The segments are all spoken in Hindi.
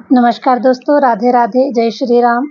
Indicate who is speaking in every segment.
Speaker 1: नमस्कार दोस्तों, राधे राधे, जय श्री राम।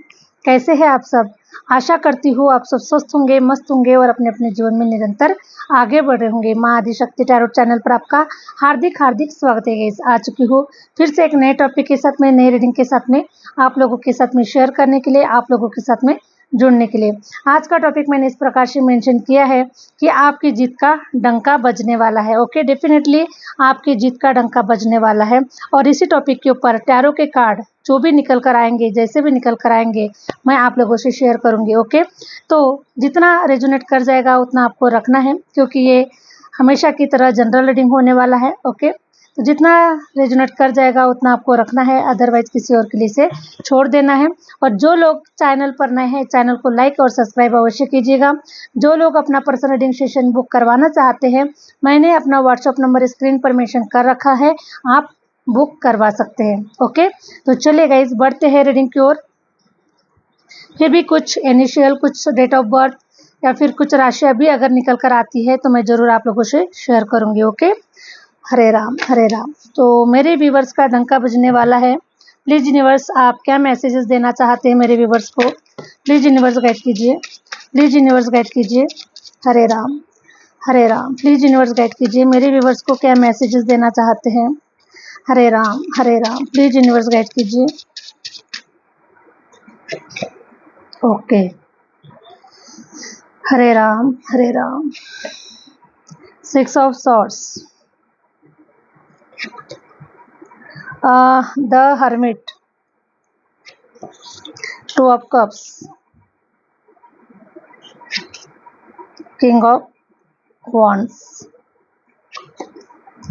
Speaker 1: कैसे हैं आप सब? आशा करती हूँ आप सब स्वस्थ होंगे, मस्त होंगे और अपने अपने जीवन में निरंतर आगे बढ़ रहे होंगे। माँ आदिशक्ति टैरो चैनल पर आपका हार्दिक हार्दिक स्वागत है गाइस। आ चुकी हूँ फिर से एक नए टॉपिक के साथ में, नई रीडिंग के साथ में, आप लोगों के साथ में शेयर करने के लिए, आप लोगों के साथ में जुड़ने के लिए। आज का टॉपिक मैंने इस प्रकार से मेंशन किया है कि आपकी जीत का डंका बजने वाला है। ओके, डेफिनेटली आपकी जीत का डंका बजने वाला है। और इसी टॉपिक के ऊपर टैरो के कार्ड जो भी निकल कर आएंगे, जैसे भी निकल कर आएंगे, मैं आप लोगों से शेयर करूंगी। ओके, तो जितना रेजोनेट कर जाएगा उतना आपको रखना है, क्योंकि ये हमेशा की तरह जनरल रीडिंग होने वाला है। ओके, तो जितना रेजोनेट कर जाएगा उतना आपको रखना है, अदरवाइज किसी और के लिए से छोड़ देना है। और जो लोग चैनल पर नए हैं, चैनल को लाइक और सब्सक्राइब अवश्य कीजिएगा। जो लोग अपना पर्सनल रीडिंग सेशन बुक करवाना चाहते हैं, मैंने अपना व्हाट्सएप नंबर स्क्रीन पर मेंशन कर रखा है, आप बुक करवा सकते हैं। ओके, तो चलिए गाइस, बढ़ते हैं रीडिंग की ओर। फिर भी कुछ इनिशियल, कुछ डेट ऑफ बर्थ या फिर कुछ राशियां भी अगर निकल कर आती है तो मैं ज़रूर आप लोगों से शेयर करूंगी। ओके, हरे राम हरे राम। तो मेरे व्यूवर्स का डंका बजने वाला है। प्लीज़ यूनिवर्स, आप क्या मैसेजेस देना चाहते हैं मेरे व्यूवर्स को? प्लीज़ यूनिवर्स गाइड कीजिए, प्लीज़ यूनिवर्स गाइड कीजिए। हरे Ram Hare Ram. Please universe guide कीजिए, मेरे व्यूवर्स को क्या मैसेजेस देना चाहते हैं? हरे Ram Hare Ram. Please universe guide कीजिए। Okay, Hare Ram Hare Ram. 6 of swords, the hermit, 2 of cups, king of wands,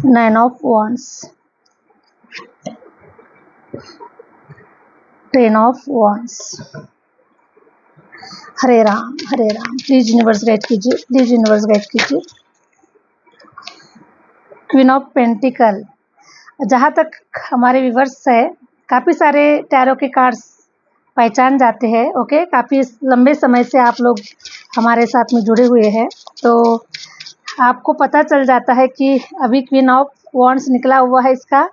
Speaker 1: 9 of wands, 10 of wands। Hare Ram Hare Ram. Please universe guide कीजिए, प्लीज यूनिवर्स गाइड कीजिए। Queen of pentacle. जहाँ तक हमारे व्यूवर्स है, काफ़ी सारे टैरो के कार्ड्स पहचान जाते हैं। ओके, काफ़ी लंबे समय से आप लोग हमारे साथ में जुड़े हुए हैं, तो आपको पता चल जाता है कि अभी क्वीन ऑफ वॉन्ड्स निकला हुआ है, इसका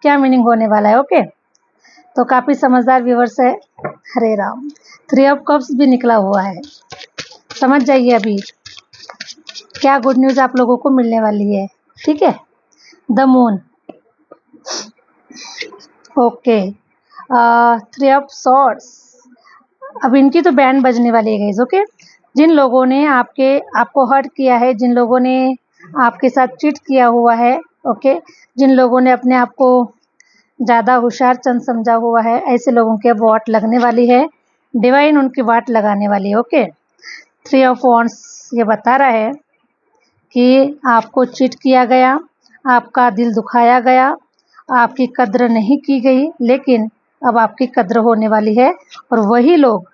Speaker 1: क्या मीनिंग होने वाला है। ओके, तो काफ़ी समझदार व्यूवर्स है। हरे राम। 3 ऑफ कप्स भी निकला हुआ है। समझ जाइए अभी क्या गुड न्यूज़ आप लोगों को मिलने वाली है। ठीक है, the moon. Okay, 3 of swords. अब इनकी तो बैंड बजने वाली है गाइस। ओके, जिन लोगों ने आपको हर्ट किया है, जिन लोगों ने आपके साथ चीट किया हुआ है, ओके, जिन लोगों ने अपने आप को ज़्यादा होशियार चंद समझा हुआ है, ऐसे लोगों के वाट लगने वाली है। डिवाइन उनकी वाट लगाने वाली है। ओके, 3 ऑफ वॉन्ड्स ये बता रहा है कि आपको चीट किया गया, आपका दिल दुखाया गया, आपकी कद्र नहीं की गई, लेकिन अब आपकी कद्र होने वाली है। और वही लोग,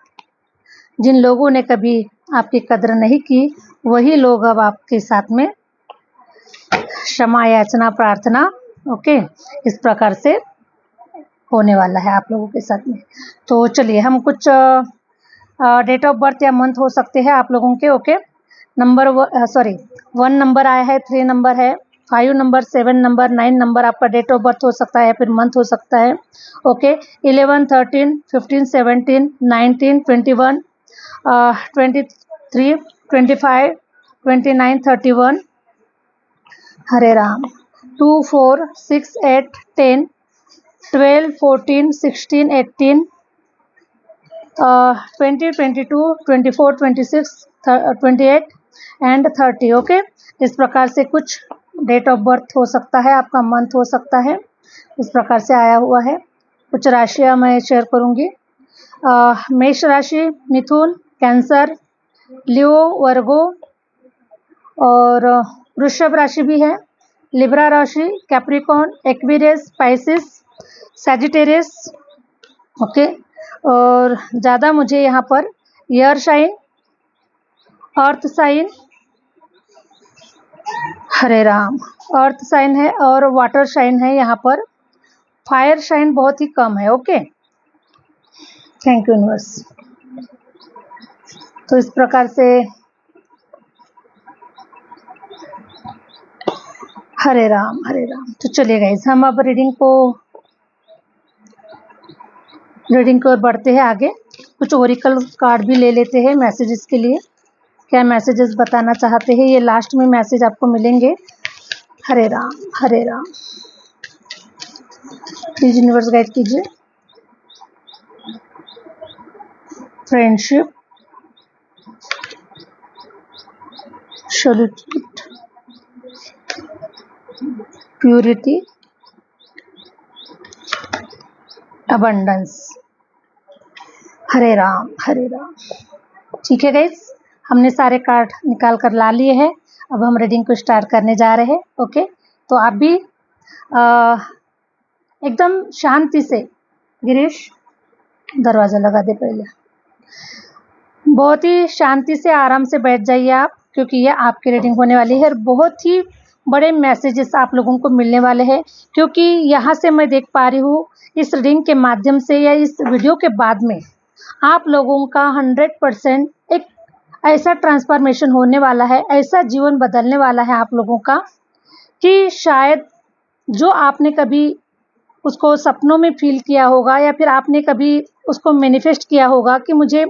Speaker 1: जिन लोगों ने कभी आपकी कद्र नहीं की, वही लोग अब आपके साथ में क्षमा याचना प्रार्थना, ओके, इस प्रकार से होने वाला है आप लोगों के साथ में। तो चलिए, हम कुछ डेट ऑफ बर्थ या मंथ हो सकते हैं आप लोगों के। ओके, नंबर 1 नंबर आया है, 3 नंबर है, 5 नंबर, 7 नंबर, 9 नंबर आपका डेट ऑफ बर्थ हो सकता है, फिर मंथ हो सकता है। Okay, 11, 13, 15, 17, 19, 21, 23, 25, 29, 31। Hare Ram. 2, 4, 6, 8, 10, 12, 14, 16, 18, 20, 22, 24, 26, 28 and 30। Okay, इस प्रकार से कुछ डेट ऑफ बर्थ हो सकता है, आपका मंथ हो सकता है, इस प्रकार से आया हुआ है। कुछ राशियाँ मैं शेयर करूँगी। मेष राशि, मिथुन, कैंसर, लियो, वर्गो, और वृषभ राशि भी है, लिब्रा राशि, Capricorn, Aquarius, Pisces, Sagittarius. Okay, और ज़्यादा मुझे यहाँ पर air sign, earth sign, Hare Ram, earth sign है और वाटर साइन है, यहाँ पर फायर साइन बहुत ही कम है। Okay, thank you universe. तो इस प्रकार से हरे राम हरे राम। तो चलिए गाइस, हम अब रीडिंग को रीडिंग की ओर बढ़ते हैं आगे। कुछ ओरिकल कार्ड भी ले लेते हैं मैसेजेस के लिए, क्या मैसेजेस बताना चाहते हैं। ये लास्ट में मैसेज आपको मिलेंगे। Hare Ram Hare Ram. Please universe guide कीजिए। Friendship, solitude, purity, abundance. Hare Ram Hare Ram. ठीक है गाइस, हमने सारे कार्ड निकाल कर ला लिए हैं। अब हम रीडिंग को स्टार्ट करने जा रहे हैं। ओके, तो आप भी एकदम शांति से, गिरीश दरवाज़ा लगा दे पहले, बहुत ही शांति से आराम से बैठ जाइए आप, क्योंकि ये आपकी रीडिंग होने वाली है और बहुत ही बड़े मैसेजेस आप लोगों को मिलने वाले हैं। क्योंकि यहाँ से मैं देख पा रही हूँ इस रीडिंग के माध्यम से या इस वीडियो के बाद में आप लोगों का 100% एक ऐसा ट्रांसफॉर्मेशन होने वाला है, ऐसा जीवन बदलने वाला है आप लोगों का कि शायद जो आपने कभी उसको सपनों में फील किया होगा या फिर आपने कभी उसको मैनिफेस्ट किया होगा कि मुझे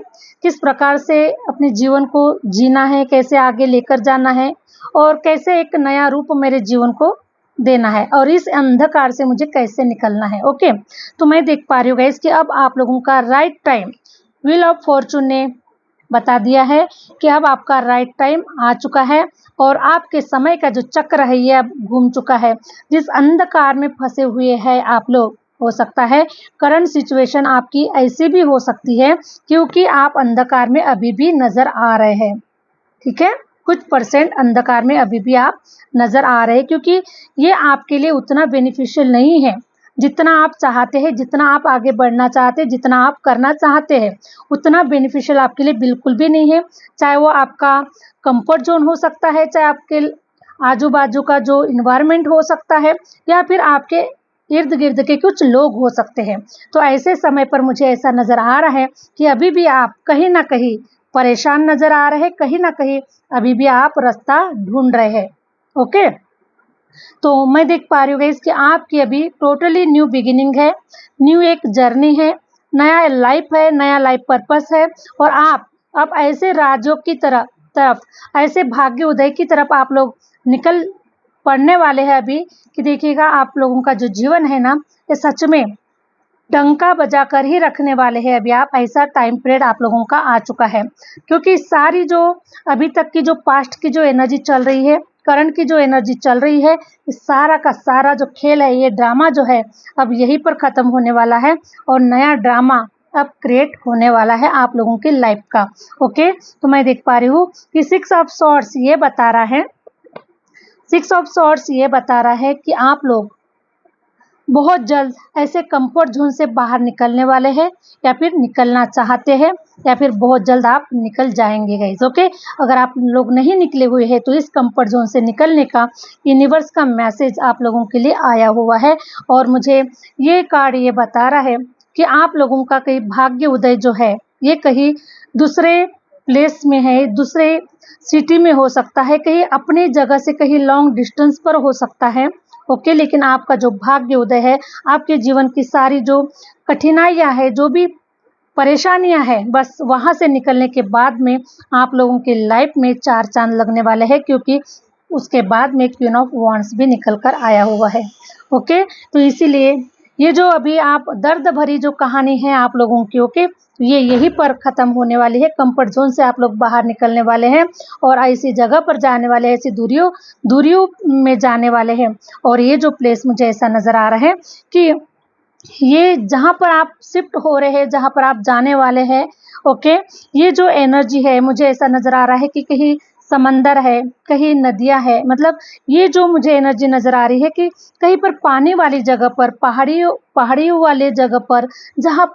Speaker 1: किस प्रकार से अपने जीवन को जीना है, कैसे आगे लेकर जाना है और कैसे एक नया रूप मेरे जीवन को देना है और इस अंधकार से मुझे कैसे निकलना है। ओके, तो मैं देख पा रही हूँ गाइस कि अब आप लोगों का right time, wheel of Fortune ने बता दिया है कि अब आपका राइट टाइम आ चुका है और आपके समय का जो चक्र है ये अब घूम चुका है। जिस अंधकार में फंसे हुए हैं आप लोग, हो सकता है करंट सिचुएशन आपकी ऐसी भी हो सकती है क्योंकि आप अंधकार में अभी भी नजर आ रहे हैं। ठीक है, कुछ परसेंट अंधकार में अभी भी आप नजर आ रहे हैं क्योंकि ये आपके लिए उतना बेनिफिशियल नहीं है जितना आप चाहते हैं, जितना आप आगे बढ़ना चाहते हैं, जितना आप करना चाहते हैं उतना बेनिफिशियल आपके लिए बिल्कुल भी नहीं है। चाहे वो आपका कंफर्ट जोन हो सकता है, चाहे आपके आजू बाजू का जो इन्वायरमेंट हो सकता है या फिर आपके इर्द गिर्द के कुछ लोग हो सकते हैं। तो ऐसे समय पर मुझे ऐसा नजर आ रहा है कि अभी भी आप कहीं ना कहीं परेशान नजर आ रहे हैं, कहीं ना कहीं अभी भी आप रास्ता ढूंढ रहे हैं। ओके, तो मैं देख पा रही हूँ गाइस कि आपकी अभी टोटली न्यू बिगिनिंग है, न्यू एक जर्नी है, नया लाइफ है, नया लाइफ पर्पस है और आप अब ऐसे राजयोग की तरफ ऐसे भाग्य उदय की तरफ आप लोग निकल पड़ने वाले हैं अभी कि देखिएगा आप लोगों का जो जीवन है ना ये सच में डंका बजा कर ही रखने वाले हैं अभी आप। ऐसा टाइम पीरियड आप लोगों का आ चुका है क्योंकि सारी जो अभी तक की जो पास्ट की जो एनर्जी चल रही है, करंट की जो एनर्जी चल रही है, इस सारा का सारा जो खेल है, ये ड्रामा जो है अब यहीं पर ख़त्म होने वाला है और नया ड्रामा अब क्रिएट होने वाला है आप लोगों की लाइफ का। ओके, तो मैं देख पा रही हूँ कि 6 ऑफ सॉर्ड्स ये बता रहा है, 6 ऑफ सॉर्ड्स ये बता रहा है कि आप लोग बहुत जल्द ऐसे कंफर्ट जोन से बाहर निकलने वाले हैं या फिर निकलना चाहते हैं या फिर बहुत जल्द आप निकल जाएंगे गाइस। ओके, अगर आप लोग नहीं निकले हुए हैं तो इस कंफर्ट जोन से निकलने का यूनिवर्स का मैसेज आप लोगों के लिए आया हुआ है और मुझे ये कार्ड ये बता रहा है कि आप लोगों का कहीं भाग्य उदय जो है ये कहीं दूसरे प्लेस में है, दूसरे सिटी में हो सकता है, कहीं अपनी जगह से कहीं लॉन्ग डिस्टेंस पर हो सकता है। ओके, लेकिन आपका जो भाग्य उदय है, आपके जीवन की सारी जो कठिनाइयां है, जो भी परेशानियां हैं, बस वहां से निकलने के बाद में आप लोगों की लाइफ में 4 चांद लगने वाले हैं क्योंकि उसके बाद में क्वीन ऑफ वांड्स भी निकल कर आया हुआ है। ओके, तो इसीलिए ये जो अभी आप दर्द भरी जो कहानी है आप लोगों की, ओके, ये यहीं पर ख़त्म होने वाली है। कंफर्ट जोन से आप लोग बाहर निकलने वाले हैं और ऐसी जगह पर जाने वाले हैं, ऐसी दूरियों में जाने वाले हैं। और ये जो प्लेस मुझे ऐसा नज़र आ रहा है कि ये जहाँ पर आप शिफ्ट हो रहे हैं, जहाँ पर आप जाने वाले हैं, ओके, ये जो एनर्जी है मुझे ऐसा नज़र आ रहा है कि कहीं समंदर है, कहीं नदियाँ है, मतलब ये जो मुझे एनर्जी नज़र आ रही है कि कहीं पर पानी वाली जगह पर, पहाड़ियों वाले जगह पर, जहाँ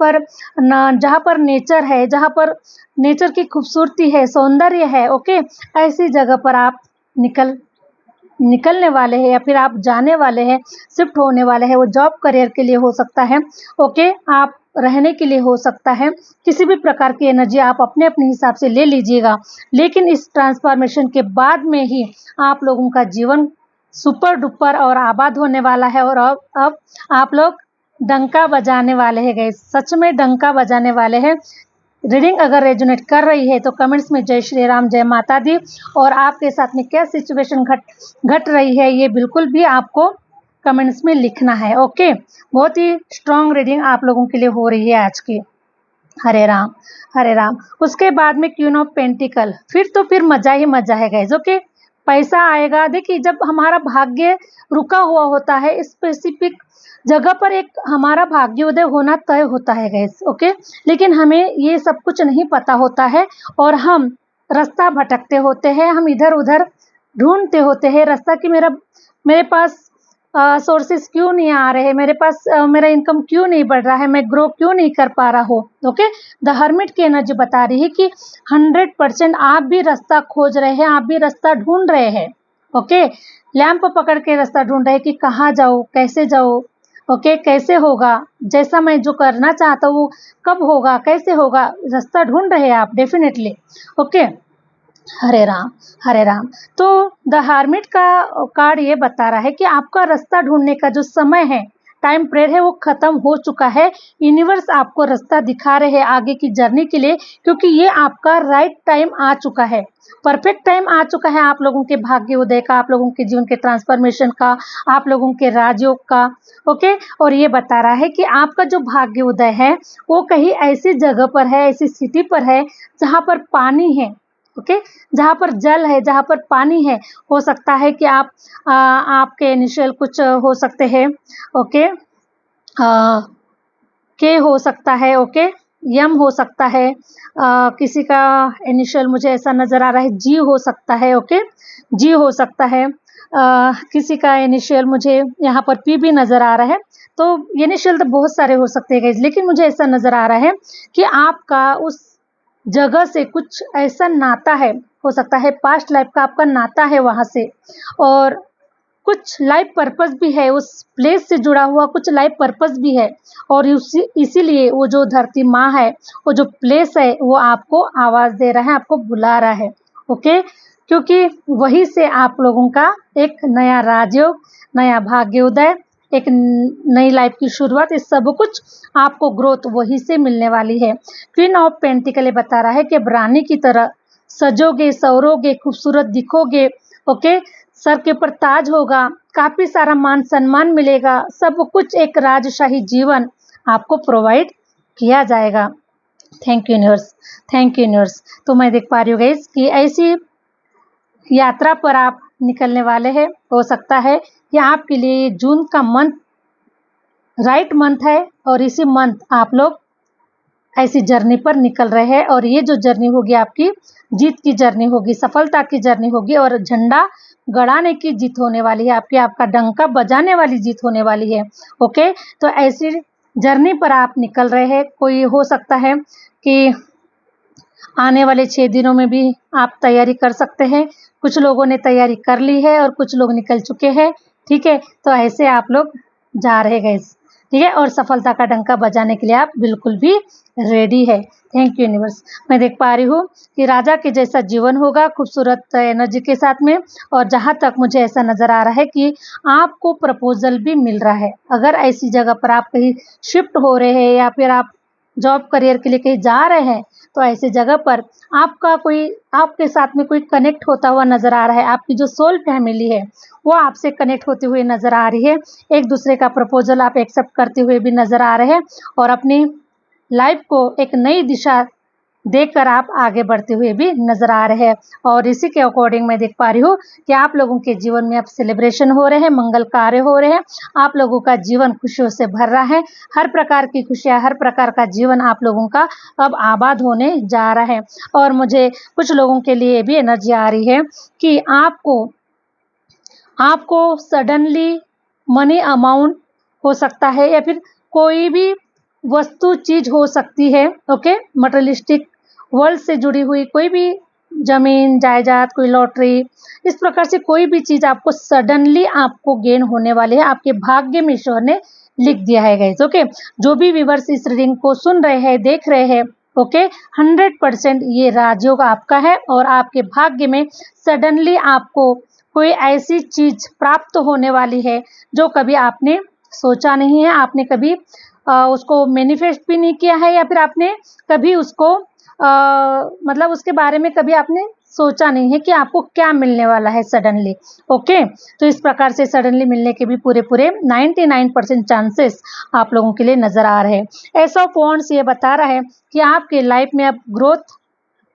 Speaker 1: पर नेचर है, जहाँ पर नेचर की खूबसूरती है, सौंदर्य है, ओके, ऐसी जगह पर आप निकलने वाले हैं या फिर आप जाने वाले हैं, शिफ्ट होने वाले हैं। वो जॉब करियर के लिए हो सकता है, ओके, आप रहने के लिए हो सकता है, किसी भी प्रकार की एनर्जी आप अपने अपने हिसाब से ले लीजिएगा। लेकिन इस ट्रांसफॉर्मेशन के बाद में ही आप लोगों का जीवन सुपर डुपर और आबाद होने वाला है और अब आप लोग डंका बजाने वाले हैं गाइस, सच में डंका बजाने वाले हैं। रीडिंग अगर रेजोनेट कर रही है तो कमेंट्स में जय श्री राम, जय माता दी। और आपके साथ में क्या सिचुएशन घट रही है ये बिल्कुल भी आपको कमेंट्स में लिखना है। ओके, बहुत ही स्ट्रॉन्ग रीडिंग आप लोगों के लिए हो रही है आज की। हरे राम हरे राम। उसके बाद में क्वीन ऑफ पेंटिकल, फिर मजा ही मजा है गाइस। ओके, पैसा आएगा। देखिए, जब हमारा भाग्य रुका हुआ होता है स्पेसिफिक जगह पर, एक हमारा भाग्योदय होना तय होता है गाइस। ओके, लेकिन हमें ये सब कुछ नहीं पता होता है और हम रास्ता भटकते होते हैं, हम इधर उधर ढूंढते होते हैं रास्ता कि मेरे पास सोर्सेस क्यों नहीं आ रहे, मेरे पास मेरा इनकम क्यों नहीं बढ़ रहा है, मैं ग्रो क्यों नहीं कर पा रहा हूँ। ओके, द हर्मिट की एनर्जी बता रही है कि 100% आप भी रास्ता खोज रहे हैं, आप भी रास्ता ढूंढ रहे हैं। ओके, लैंप पकड़ के रास्ता ढूंढ रहे हैं कि कहाँ जाऊँ, कैसे जाऊँ। ओके, कैसे होगा, जैसा मैं जो करना चाहता हूँ कब होगा, कैसे होगा, रास्ता ढूंढ रहे हैं आप डेफिनेटली। ओके, हरे राम हरे राम। तो द हार्मिट का कार्ड ये बता रहा है कि आपका रास्ता ढूंढने का जो समय है, टाइम पीरियड है, वो खत्म हो चुका है। यूनिवर्स आपको रास्ता दिखा रहे हैं आगे की जर्नी के लिए, क्योंकि ये आपका राइट टाइम आ चुका है, परफेक्ट टाइम आ चुका है आप लोगों के भाग्य उदय का, आप लोगों के जीवन के ट्रांसफॉर्मेशन का, आप लोगों के राजयोग का। ओके, और ये बता रहा है कि आपका जो भाग्य उदय है वो कहीं ऐसी जगह पर है, ऐसी सिटी पर है जहाँ पर पानी है। ओके, जहाँ पर जल है, जहाँ पर पानी है। हो सकता है कि आपके इनिशियल कुछ हो सकते हैं। ओके, के हो सकता है। ओके, यम हो सकता है। किसी का इनिशियल मुझे ऐसा नज़र आ रहा है जी हो सकता है। ओके, जी हो सकता है। किसी का इनिशियल मुझे यहाँ पर पी भी नज़र आ रहा है। तो इनिशियल तो बहुत सारे हो सकते हैं गाइस, लेकिन मुझे ऐसा नज़र आ रहा है कि आपका उस जगह से कुछ ऐसा नाता है, हो सकता है पास्ट लाइफ का आपका नाता है वहाँ से, और कुछ लाइफ पर्पस भी है, उस प्लेस से जुड़ा हुआ कुछ लाइफ पर्पस भी है। और इसीलिए वो जो धरती माँ है, वो जो प्लेस है, वो आपको आवाज़ दे रहा है, आपको बुला रहा है। ओके, क्योंकि वहीं से आप लोगों का एक नया राजयोग, नया भाग्योदय, एक नई लाइफ की शुरुआत, इस सब कुछ आपको ग्रोथ वहीं से मिलने वाली है। क्वीन ऑफ पेंटिकल बता रहा है कि अब रानी की तरह सजोगे, सवरोगे, खूबसूरत दिखोगे। ओके, सर के ऊपर ताज होगा, काफ़ी सारा मान सम्मान मिलेगा, सब कुछ एक राजशाही जीवन आपको प्रोवाइड किया जाएगा। Thank you universe, thank you universe. तो मैं देख पा रही हूँ गाइस कि ऐसी यात्रा पर आप निकलने वाले हैं। हो सकता है कि आपके लिए जून का मंथ राइट मंथ है और इसी मंथ आप लोग ऐसी जर्नी पर निकल रहे हैं, और ये जो जर्नी होगी आपकी जीत की जर्नी होगी, सफलता की जर्नी होगी, और झंडा गड़ाने की जीत होने वाली है आपकी, आपका डंका बजाने वाली जीत होने वाली है। ओके, तो ऐसी जर्नी पर आप निकल रहे हैं। कोई हो सकता है कि आने वाले 6 दिनों में भी आप तैयारी कर सकते हैं। कुछ लोगों ने तैयारी कर ली है और कुछ लोग निकल चुके हैं। ठीक है, तो ऐसे आप लोग जा रहे गाइस। ठीक है, और सफलता का डंका बजाने के लिए आप बिल्कुल भी रेडी है। Thank you universe. मैं देख पा रही हूँ कि राजा के जैसा जीवन होगा, खूबसूरत एनर्जी के साथ में। और जहाँ तक मुझे ऐसा नज़र आ रहा है कि आपको प्रपोजल भी मिल रहा है। अगर ऐसी जगह पर आप कहीं शिफ्ट हो रहे हैं या फिर आप जॉब करियर के लिए कहीं जा रहे हैं, तो ऐसी जगह पर आपके साथ में कोई कनेक्ट होता हुआ नज़र आ रहा है। आपकी जो सोल फैमिली है वो आपसे कनेक्ट होते हुए नज़र आ रही है। एक दूसरे का प्रपोजल आप एक्सेप्ट करते हुए भी नज़र आ रहे हैं, और अपनी लाइफ को एक नई दिशा देखकर आप आगे बढ़ते हुए भी नजर आ रहे हैं। और इसी के अकॉर्डिंग मैं देख पा रही हूँ कि आप लोगों के जीवन में अब सेलिब्रेशन हो रहे हैं, मंगल कार्य हो रहे हैं, आप लोगों का जीवन खुशियों से भर रहा है। हर प्रकार की खुशियाँ, हर प्रकार का जीवन आप लोगों का अब आबाद होने जा रहा है। और मुझे कुछ लोगों के लिए भी एनर्जी आ रही है कि आपको सडनली मनी अमाउंट हो सकता है, या फिर कोई भी वस्तु चीज हो सकती है। ओके, मटेरियलिस्टिक वर्ल्ड से जुड़ी हुई कोई भी जमीन जायदाद, कोई लॉटरी, इस प्रकार से कोई भी चीज आपको सडनली आपको गेन होने वाली है। आपके भाग्य में ईश्वर ने लिख दिया है गाइस। ओके, जो भी व्यूअर्स इस रीडिंग को सुन रहे हैं, देख रहे हैं, ओके, 100% ये राजयोग आपका है, और आपके भाग्य में सडनली आपको कोई ऐसी चीज प्राप्त होने वाली है जो कभी आपने सोचा नहीं है, आपने कभी उसको मैनिफेस्ट भी नहीं किया है, या फिर आपने कभी उसको मतलब उसके बारे में कभी आपने सोचा नहीं है कि आपको क्या मिलने वाला है सडनली। ओके, तो इस प्रकार से सडनली मिलने के भी पूरे पूरे 99% चांसेस आप लोगों के लिए नजर आ रहे हैं। एस ऑफ वॉन्ड्स ये बता रहा है कि आपके लाइफ में अब ग्रोथ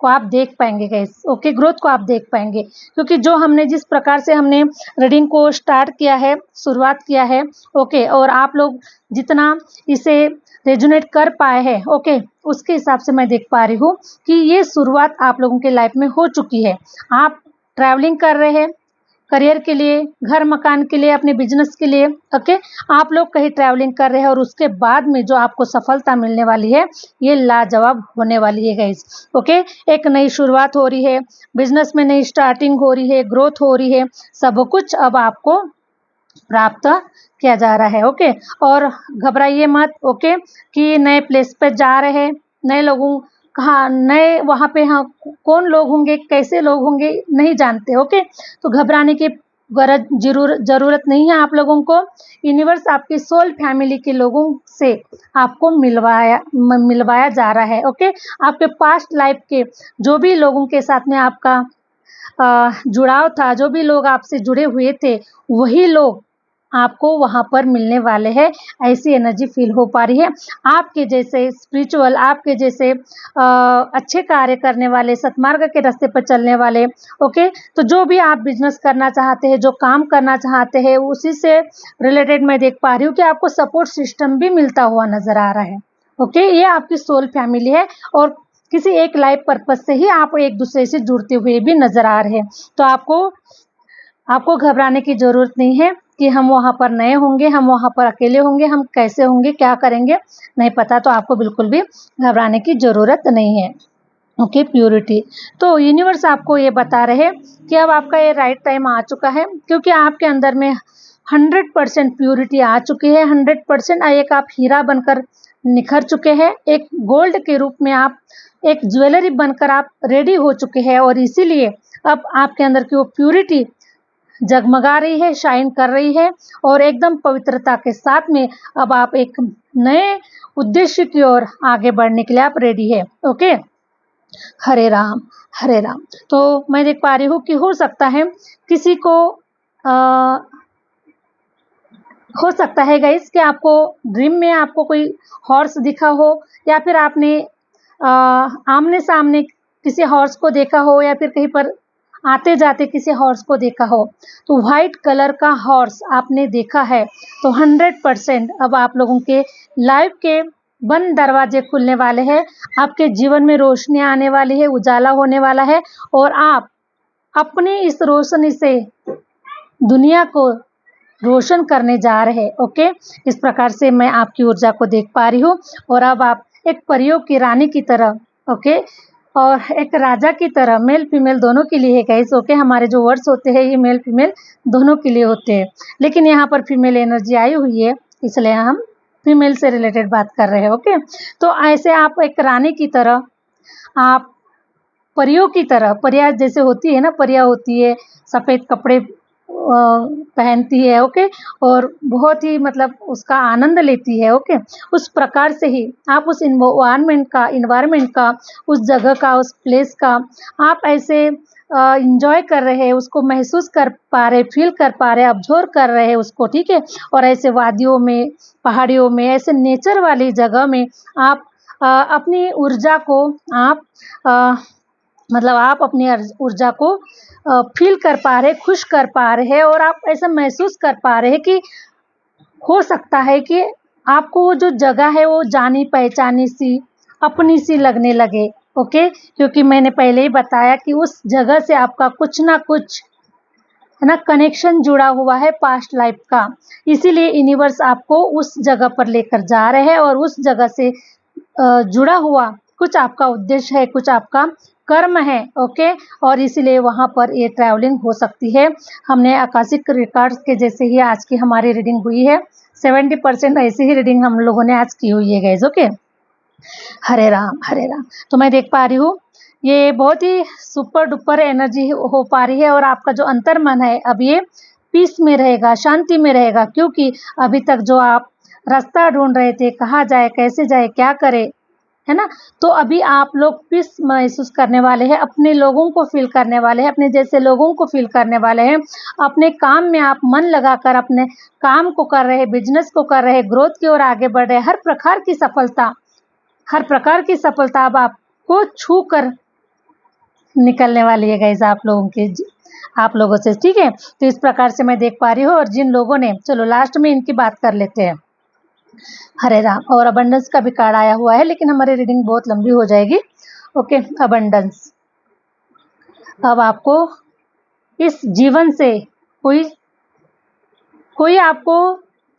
Speaker 1: को आप देख पाएंगे गाइस। ओके, ग्रोथ को आप देख पाएंगे, क्योंकि जो हमने जिस प्रकार से हमने रीडिंग को स्टार्ट किया है, शुरुआत किया है, ओके, और आप लोग जितना इसे रेजोनेट कर पाए हैं, ओके, उसके हिसाब से मैं देख पा रही हूँ कि ये शुरुआत आप लोगों के लाइफ में हो चुकी है। आप ट्रैवलिंग कर रहे हैं करियर के लिए, घर मकान के लिए, अपने बिजनेस के लिए। ओके, आप लोग कहीं ट्रैवलिंग कर रहे हैं और उसके बाद में जो आपको सफलता मिलने वाली है ये लाजवाब होने वाली है गाइस। ओके, एक नई शुरुआत हो रही है, बिजनेस में नई स्टार्टिंग हो रही है, ग्रोथ हो रही है, सब कुछ अब आपको प्राप्त किया जा रहा है। ओके, और घबराइए मत। ओके, कि नए प्लेस पे जा रहे हैं, नए लोगों कहाँ नए वहाँ पे, हाँ, कौन लोग होंगे, कैसे लोग होंगे, नहीं जानते। ओके, तो घबराने की जरूरत नहीं है आप लोगों को। यूनिवर्स आपकी सोल फैमिली के लोगों से आपको मिलवाया जा रहा है। ओके, आपके पास्ट लाइफ के जो भी लोगों के साथ में आपका जुड़ाव था, जो भी लोग आपसे जुड़े हुए थे, वही लोग आपको वहां पर मिलने वाले हैं। ऐसी एनर्जी फील हो पा रही है। आपके जैसे स्पिरिचुअल, आपके जैसे अच्छे कार्य करने वाले, सतमार्ग के रास्ते पर चलने वाले। ओके, तो जो भी आप बिजनेस करना चाहते हैं, जो काम करना चाहते हैं, उसी से रिलेटेड मैं देख पा रही हूँ कि आपको सपोर्ट सिस्टम भी मिलता हुआ नजर आ रहा है। ओके, ये आपकी सोल फैमिली है, और किसी एक लाइफ पर्पज से ही आप एक दूसरे से जुड़ते हुए भी नजर आ रहे हैं। तो आपको घबराने की जरूरत नहीं है कि हम वहाँ पर नए होंगे, हम वहाँ पर अकेले होंगे, हम कैसे होंगे, क्या करेंगे, नहीं पता। तो आपको बिल्कुल भी घबराने की जरूरत नहीं है। Okay, purity. तो यूनिवर्स आपको ये बता रहे कि अब आपका ये राइट टाइम आ चुका है, क्योंकि आपके अंदर में 100% प्योरिटी आ चुकी है। 100% एक आप हीरा बनकर निखर चुके हैं, एक गोल्ड के रूप में आप एक ज्वेलरी बनकर आप रेडी हो चुके हैं, और इसीलिए अब आपके अंदर की वो प्योरिटी जगमगा रही है, शाइन कर रही है, और एकदम पवित्रता के साथ में अब आप एक नए उद्देश्य की ओर आगे बढ़ने के लिए आप रेडी है। ओके, हरे राम हरे राम। तो मैं देख पा रही हूँ कि हो सकता है किसी को हो सकता है गाइस कि आपको ड्रीम में आपको कोई हॉर्स दिखा हो, या फिर आपने आमने सामने किसी हॉर्स को देखा हो, या फिर कहीं पर आते जाते किसी हॉर्स को देखा हो। तो व्हाइट कलर का हॉर्स आपने देखा है, तो 100% अब आप लोगों के लाइफ के बंद दरवाजे खुलने वाले हैं, आपके जीवन में रोशनी आने वाली है, उजाला होने वाला है, और आप अपनी इस रोशनी से दुनिया को रोशन करने जा रहे हैं। ओके, इस प्रकार से मैं आपकी ऊर्जा को देख पा रही हूँ, और अब आप एक परियों की रानी की तरह, ओके, और एक राजा की तरह, मेल फीमेल दोनों के लिए है गाइस। ओके, हमारे जो वर्ड्स होते हैं ये मेल फीमेल दोनों के लिए होते हैं, लेकिन यहाँ पर फीमेल एनर्जी आई हुई है, इसलिए हम फीमेल से रिलेटेड बात कर रहे हैं। ओके, तो ऐसे आप एक रानी की तरह, आप परियों की तरह, परियां जैसे होती है ना, परियां होती है, सफेद कपड़े पहनती है। ओके, और बहुत ही मतलब उसका आनंद लेती है। ओके, उस प्रकार से ही आप उस इन्वायरमेंट का, उस जगह का, उस प्लेस का आप ऐसे इंजॉय कर रहे हैं, उसको महसूस कर पा रहे, फील कर पा रहे, ऑब्जर्व कर रहे हैं उसको। ठीक है, और ऐसे वादियों में, पहाड़ियों में, ऐसे नेचर वाली जगह में आप अपनी ऊर्जा को आप मतलब आप अपनी ऊर्जा को फील कर पा रहे, खुश कर पा रहे हैं, और आप ऐसा महसूस कर पा रहे हैं कि हो सकता है कि आपको वो जो जगह है वो जानी पहचानी सी, अपनी सी लगने लगे। ओके, क्योंकि मैंने पहले ही बताया कि उस जगह से आपका कुछ ना कुछ है ना कनेक्शन जुड़ा हुआ है पास्ट लाइफ का, इसीलिए यूनिवर्स आपको उस जगह पर लेकर जा रहे हैं, और उस जगह से जुड़ा हुआ कुछ आपका उद्देश्य है, कुछ आपका कर्म है। ओके, और इसीलिए वहां पर ये ट्रैवलिंग हो सकती है। हमने आकाशिक रिकॉर्ड्स के जैसे ही आज की हमारी रीडिंग हुई है, 70% ऐसी ही रीडिंग हम लोगों ने आज की हुई है गाइस। ओके, हरे राम हरे राम। तो मैं देख पा रही हूँ ये बहुत ही सुपर डुपर एनर्जी हो पा रही है, और आपका जो अंतर्मन है अब ये पीस में रहेगा, शांति में रहेगा, क्योंकि अभी तक जो आप रास्ता ढूंढ रहे थे, कहाँ जाए, कैसे जाए, क्या करे, है ना, तो अभी आप लोग पीस महसूस करने वाले हैं, अपने लोगों को फील करने वाले हैं, अपने जैसे लोगों को फील करने वाले हैं। अपने काम में आप मन लगाकर अपने काम को कर रहे हैं, बिजनेस को कर रहे हैं, ग्रोथ की ओर आगे बढ़ रहे हैं। हर प्रकार की सफलता अब आपको छू कर निकलने वाली है गाइस आप लोगों से, ठीक है। तो इस प्रकार से मैं देख पा रही हूँ। और जिन लोगों ने, चलो लास्ट में इनकी बात कर लेते हैं। हरे राम। और अबंडेंस का भी कार्ड आया हुआ है, लेकिन हमारी रीडिंग बहुत लंबी हो जाएगी। Okay, abundance. अब आपको इस जीवन से कोई आपको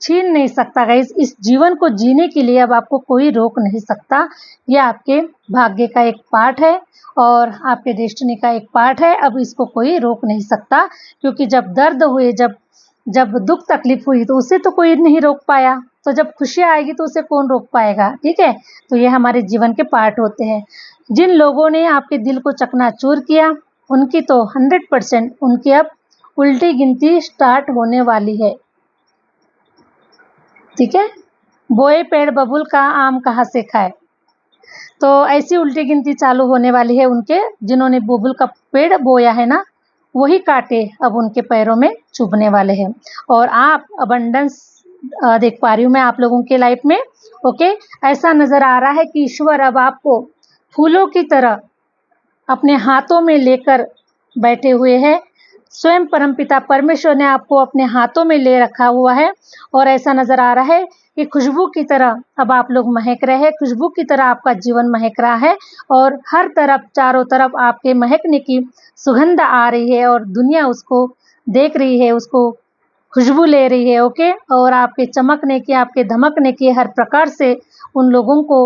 Speaker 1: छीन नहीं सकता गाइस। इस जीवन को जीने के लिए अब आपको कोई रोक नहीं सकता। ये आपके भाग्य का एक पार्ट है और आपके डेस्टिनी का एक पार्ट है। अब इसको कोई रोक नहीं सकता, क्योंकि जब दर्द हुए, जब दुख तकलीफ हुई, तो उसे तो कोई नहीं रोक पाया। तो जब खुशियाँ आएगी तो उसे कौन रोक पाएगा, ठीक है। तो ये हमारे जीवन के पार्ट होते हैं। जिन लोगों ने आपके दिल को चकनाचूर किया, उनकी तो 100% उनकी अब उल्टी गिनती स्टार्ट होने वाली है, ठीक है। बोए पेड़ बबुल का आम कहाँ से खाए, तो ऐसी उल्टी गिनती चालू होने वाली है उनके, जिन्होंने बबुल का पेड़ बोया है ना, वही कांटे अब उनके पैरों में चुभने वाले हैं। और आप अबंडेंस देख पा रही हूँ मैं आप लोगों के लाइफ में। ओके, ऐसा नजर आ रहा है कि ईश्वर अब आपको फूलों की तरह अपने हाथों में लेकर बैठे हुए हैं। स्वयं परमपिता परमेश्वर ने आपको अपने हाथों में ले रखा हुआ है। और ऐसा नजर आ रहा है कि खुशबू की तरह अब आप लोग महक रहे हैं, खुशबू की तरह आपका जीवन महक रहा है। और हर तरफ, चारों तरफ आपके महकने की सुगंध आ रही है और दुनिया उसको देख रही है, उसको खुशबू ले रही है। ओके, और आपके चमकने की, आपके धमकने की हर प्रकार से उन लोगों को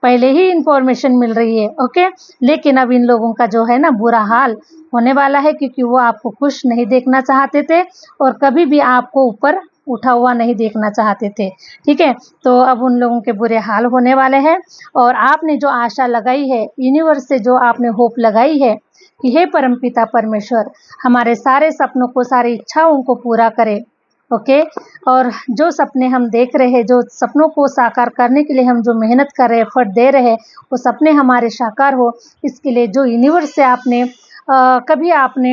Speaker 1: पहले ही इंफॉर्मेशन मिल रही है। ओके, लेकिन अब इन लोगों का जो है ना बुरा हाल होने वाला है, क्योंकि वो आपको खुश नहीं देखना चाहते थे और कभी भी आपको ऊपर उठा हुआ नहीं देखना चाहते थे, ठीक है। तो अब उन लोगों के बुरे हाल होने वाले हैं। और आपने जो आशा लगाई है, यूनिवर्स से जो आपने होप लगाई है कि हे परमपिता परमेश्वर, हमारे सारे सपनों को, सारी इच्छाओं को पूरा करे। ओके, और जो सपने हम देख रहे हैं, जो सपनों को साकार करने के लिए हम जो मेहनत कर रहे हैं, एफर्ट दे रहे हैं, वो सपने हमारे साकार हो, इसके लिए जो यूनिवर्स से आपने कभी आपने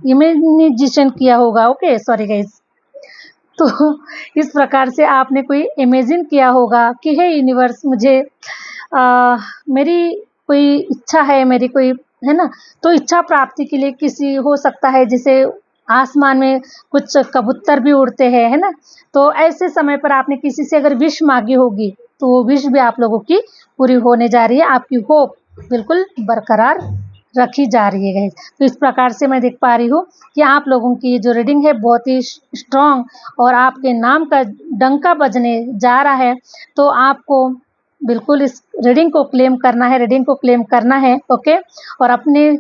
Speaker 1: इमेजिनेशन किया होगा। Okay, sorry guys. तो इस प्रकार से आपने कोई इमेजिन किया होगा कि हे यूनिवर्स, मुझे मेरी कोई इच्छा है, मेरी कोई, है ना, तो इच्छा प्राप्ति के लिए किसी हो सकता है, जैसे आसमान में कुछ कबूतर भी उड़ते हैं, है ना। तो ऐसे समय पर आपने किसी से अगर विश मांगी होगी, तो वो विश भी आप लोगों की पूरी होने जा रही है। आपकी होप बिल्कुल बरकरार रखी जा रही है गाइस। तो इस प्रकार से मैं देख पा रही हूँ कि आप लोगों की जो रीडिंग है बहुत ही स्ट्रॉन्ग, और आपके नाम का डंका बजने जा रहा है। तो आपको बिल्कुल इस रीडिंग को क्लेम करना है, ओके। और अपने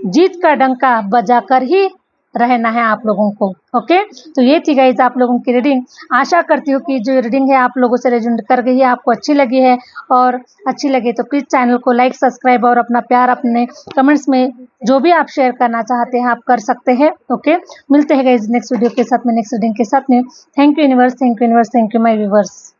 Speaker 1: जीत का डंका बजाकर ही रहना है आप लोगों को, ओके। तो ये थी गाइस आप लोगों की रीडिंग। आशा करती हूँ कि जो रीडिंग है आप लोगों से रेजोनेट कर गई है, आपको अच्छी लगी है। और अच्छी लगे तो प्लीज़ चैनल को लाइक, सब्सक्राइब और अपना प्यार अपने कमेंट्स में जो भी आप शेयर करना चाहते हैं आप कर सकते हैं, ओके। मिलते हैं गाइस नेक्स्ट वीडियो के साथ में, नेक्स्ट रीडिंग के साथ में। Thank you universe, thank you universe, thank you my viewers.